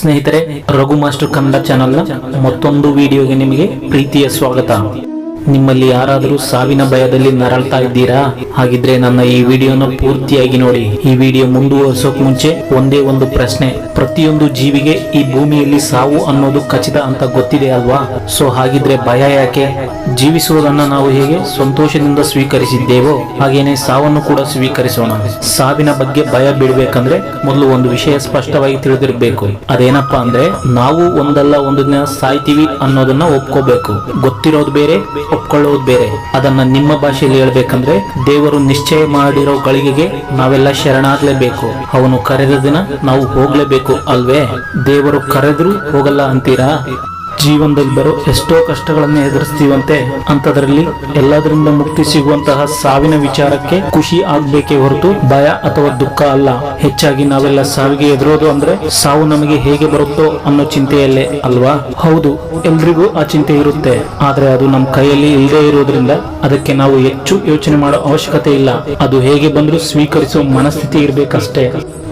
ಸ್ನೇಹಿತರೆ, ರಘು ಮಾಸ್ಟರ್ ಕನ್ನಡ ಚಾನೆಲ್ನ ಮತ್ತೊಂದು ವಿಡಿಯೋಗೆ ನಿಮಗೆ ಪ್ರೀತಿಯ ಸ್ವಾಗತ. ನಿಮ್ಮಲ್ಲಿ ಯಾರಾದರೂ ಸಾವಿನ ಭಯದಲ್ಲಿ ನರಳ್ತಾ ಇದ್ದೀರಾ? ಹಾಗಿದ್ರೆ ನನ್ನ ಈ ವಿಡಿಯೋನ ಪೂರ್ತಿಯಾಗಿ ನೋಡಿ. ಈ ವಿಡಿಯೋ ಮುಂದುವರಿಸೋಕ್ ಮುಂಚೆ ಒಂದೇ ಒಂದು ಪ್ರಶ್ನೆ. ಪ್ರತಿಯೊಂದು ಜೀವಿಗೆ ಈ ಭೂಮಿಯಲ್ಲಿ ಸಾವು ಅನ್ನೋದು ಖಚಿತ ಅಂತ ಗೊತ್ತಿದೆ ಅಲ್ವಾ? ಸೊ ಹಾಗಿದ್ರೆ ಭಯ ಯಾಕೆ? ಜೀವಿಸುವುದನ್ನ ನಾವು ಹೇಗೆ ಸಂತೋಷದಿಂದ ಸ್ವೀಕರಿಸಿದ್ದೇವೋ ಹಾಗೇನೆ ಸಾವನ್ನು ಕೂಡ ಸ್ವೀಕರಿಸೋಣ. ಸಾವಿನ ಬಗ್ಗೆ ಭಯ ಬಿಡಬೇಕಂದ್ರೆ ಮೊದಲು ಒಂದು ವಿಷಯ ಸ್ಪಷ್ಟವಾಗಿ ತಿಳಿದಿರಬೇಕು. ಅದೇನಪ್ಪಾ ಅಂದ್ರೆ, ನಾವು ಒಂದಲ್ಲ ಒಂದು ದಿನ ಸಾಯ್ತೀವಿ ಅನ್ನೋದನ್ನ ಒಪ್ಕೋಬೇಕು. ಗೊತ್ತಿರೋದು ಬೇರೆ, ಒಪ್ಕೊಳ್ಳೋದು ಬೇರೆ. ಅದನ್ನ ನಿಮ್ಮ ಭಾಷೆಯಲ್ಲಿ ಹೇಳ್ಬೇಕಂದ್ರೆ, ದೇವರು ನಿಶ್ಚಯ ಮಾಡಿರೋ ಗಳಿಗೆಗೆ ನಾವೆಲ್ಲ ಶರಣಾಗ್ಲೇಬೇಕು. ಅವನು ಕರೆದ ದಿನ ನಾವು ಹೋಗ್ಲೇಬೇಕು ಅಲ್ವೇ? ದೇವರು ಕರೆದ್ರು ಹೋಗಲ್ಲ ಅಂತೀರಾ? ಜೀವನದಲ್ಲಿ ಬರೋ ಎಷ್ಟೋ ಕಷ್ಟಗಳನ್ನ ಎದುರಿಸ್ತೀವಂತೆ, ಅಂತದ್ರಲ್ಲಿ ಎಲ್ಲದರಿಂದ ಮುಕ್ತಿ ಸಿಗುವಂತಹ ಸಾವಿನ ವಿಚಾರಕ್ಕೆ ಖುಷಿ ಆಗ್ಬೇಕೇ ಹೊರತು ಭಯ ಅಥವಾ ದುಃಖ ಅಲ್ಲ. ಹೆಚ್ಚಾಗಿ ನಾವೆಲ್ಲ ಸಾವಿಗೆ ಎದುರೋದು ಅಂದ್ರೆ ಸಾವು ನಮಗೆ ಹೇಗೆ ಬರುತ್ತೋ ಅನ್ನೋ ಚಿಂತೆಯಲ್ಲೇ ಅಲ್ವಾ? ಹೌದು, ಎಲ್ರಿಗೂ ಆ ಚಿಂತೆ ಇರುತ್ತೆ. ಆದ್ರೆ ಅದು ನಮ್ಮ ಕೈಯಲ್ಲಿ ಇಲ್ಲದೆ ಇರೋದ್ರಿಂದ ಅದಕ್ಕೆ ನಾವು ಹೆಚ್ಚು ಯೋಚನೆ ಮಾಡೋ ಅವಶ್ಯಕತೆ ಇಲ್ಲ. ಅದು ಹೇಗೆ ಬಂದ್ರೂ ಸ್ವೀಕರಿಸೋ ಮನಸ್ಥಿತಿ ಇರ್ಬೇಕಷ್ಟೇ.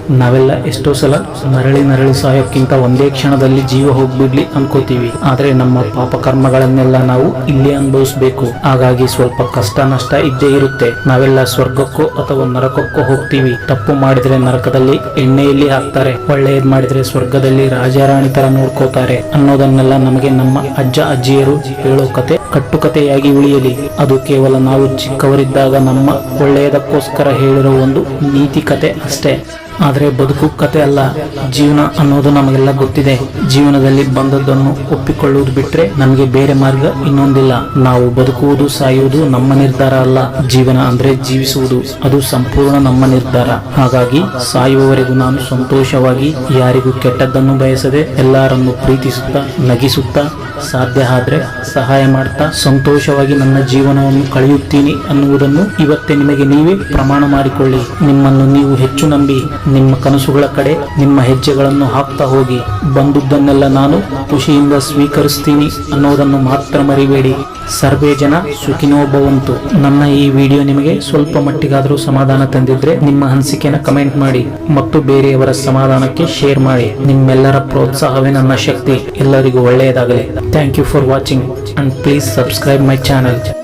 ನಾವೆಲ್ಲ ಎಷ್ಟೋ ಸಲ ನರಳಿ ಸಾಯೋಕ್ಕಿಂತ ಒಂದೇ ಕ್ಷಣದಲ್ಲಿ ಜೀವ ಹೋಗ್ಬಿಡ್ಲಿ ಅನ್ಕೋತೀವಿ. ಆದ್ರೆ ನಮ್ಮ ಪಾಪ ಕರ್ಮಗಳನ್ನೆಲ್ಲ ನಾವು ಇಲ್ಲೇ ಅನುಭವಿಸ್ಬೇಕು. ಹಾಗಾಗಿ ಸ್ವಲ್ಪ ಕಷ್ಟ ನಷ್ಟ ಇದ್ದೇ ಇರುತ್ತೆ. ನಾವೆಲ್ಲ ಸ್ವರ್ಗಕ್ಕೋ ಅಥವಾ ನರಕಕ್ಕೋ ಹೋಗ್ತೀವಿ. ತಪ್ಪು ಮಾಡಿದ್ರೆ ನರಕದಲ್ಲಿ ಎಣ್ಣೆಯಲ್ಲಿ ಹಾಕ್ತಾರೆ, ಒಳ್ಳೆಯದ್ ಮಾಡಿದ್ರೆ ಸ್ವರ್ಗದಲ್ಲಿ ರಾಜಾರಾಣಿ ತರ ನೋಡ್ಕೋತಾರೆ ಅನ್ನೋದನ್ನೆಲ್ಲ ನಮಗೆ ನಮ್ಮ ಅಜ್ಜ ಅಜ್ಜಿಯರು ಹೇಳೋ ಕತೆ ಕಟ್ಟುಕತೆಯಾಗಿ ಉಳಿಯಲಿ. ಅದು ಕೇವಲ ನಾವು ಚಿಕ್ಕವರಿದ್ದಾಗ ನಮ್ಮ ಒಳ್ಳೆಯದಕ್ಕೋಸ್ಕರ ಹೇಳಿರೋ ಒಂದು ನೀತಿ ಕತೆ ಅಷ್ಟೇ. ಆದ್ರೆ ಬದುಕು ಕತೆ ಅಲ್ಲ. ಜೀವನ ಅನ್ನೋದು ನಮಗೆಲ್ಲ ಗೊತ್ತಿದೆ. ಜೀವನದಲ್ಲಿ ಬಂದದ್ದನ್ನು ಒಪ್ಪಿಕೊಳ್ಳುವುದು ಬಿಟ್ರೆ ನಮಗೆ ಬೇರೆ ಮಾರ್ಗ ಇನ್ನೊಂದಿಲ್ಲ. ನಾವು ಬದುಕುವುದು ಸಾಯುವುದು ನಮ್ಮ ನಿರ್ಧಾರ ಅಲ್ಲ. ಜೀವನ ಅಂದ್ರೆ ಜೀವಿಸುವುದು, ಅದು ಸಂಪೂರ್ಣ ನಮ್ಮ ನಿರ್ಧಾರ. ಹಾಗಾಗಿ ಸಾಯುವವರೆಗೂ ನಾನು ಸಂತೋಷವಾಗಿ, ಯಾರಿಗೂ ಕೆಟ್ಟದ್ದನ್ನು ಬಯಸದೆ, ಎಲ್ಲರನ್ನು ಪ್ರೀತಿಸುತ್ತಾ, ನಗಿಸುತ್ತಾ, ಸಾಧ್ಯ ಆದ್ರೆ ಸಹಾಯ ಮಾಡ್ತಾ ಸಂತೋಷವಾಗಿ ನನ್ನ ಜೀವನವನ್ನು ಕಳೆಯುತ್ತೀನಿ ಅನ್ನುವುದನ್ನು ಇವತ್ತೇ ನಿಮಗೆ ನೀವೇ ಪ್ರಮಾಣ ಮಾಡಿಕೊಳ್ಳಿ. ನಿಮ್ಮನ್ನು ನೀವು ಹೆಚ್ಚು ನಂಬಿ ನಿಮ್ಮ ಕನಸುಗಳ ಕಡೆ ನಿಮ್ಮ ಹೆಜ್ಜೆಗಳನ್ನು ಹಾಕ್ತಾ ಹೋಗಿ. ಬಂದುದನ್ನೆಲ್ಲ ನಾನು ಖುಷಿಯಿಂದ ಸ್ವೀಕರಿಸ್ತೀನಿ ಅನ್ನೋದನ್ನು ಮಾತ್ರ ಮರಿಬೇಡಿ. ಸರ್ವೇ ಜನ ಸುಖಿನೋ ಭವಂತು. ನನ್ನ ಈ ವಿಡಿಯೋ ನಿಮಗೆ ಸ್ವಲ್ಪ ಮಟ್ಟಿಗಾದರೂ ಸಮಾಧಾನ ತಂದಿದ್ರೆ ನಿಮ್ಮ ಅನಿಸಿಕೆನ ಕಮೆಂಟ್ ಮಾಡಿ ಮತ್ತು ಬೇರೆಯವರ ಸಮಾಧಾನಕ್ಕೆ ಶೇರ್ ಮಾಡಿ. ನಿಮ್ಮೆಲ್ಲರ ಪ್ರೋತ್ಸಾಹವೇ ನನ್ನ ಶಕ್ತಿ. ಎಲ್ಲರಿಗೂ ಒಳ್ಳೆಯದಾಗಲಿ. Thank you for watching and please subscribe my channel.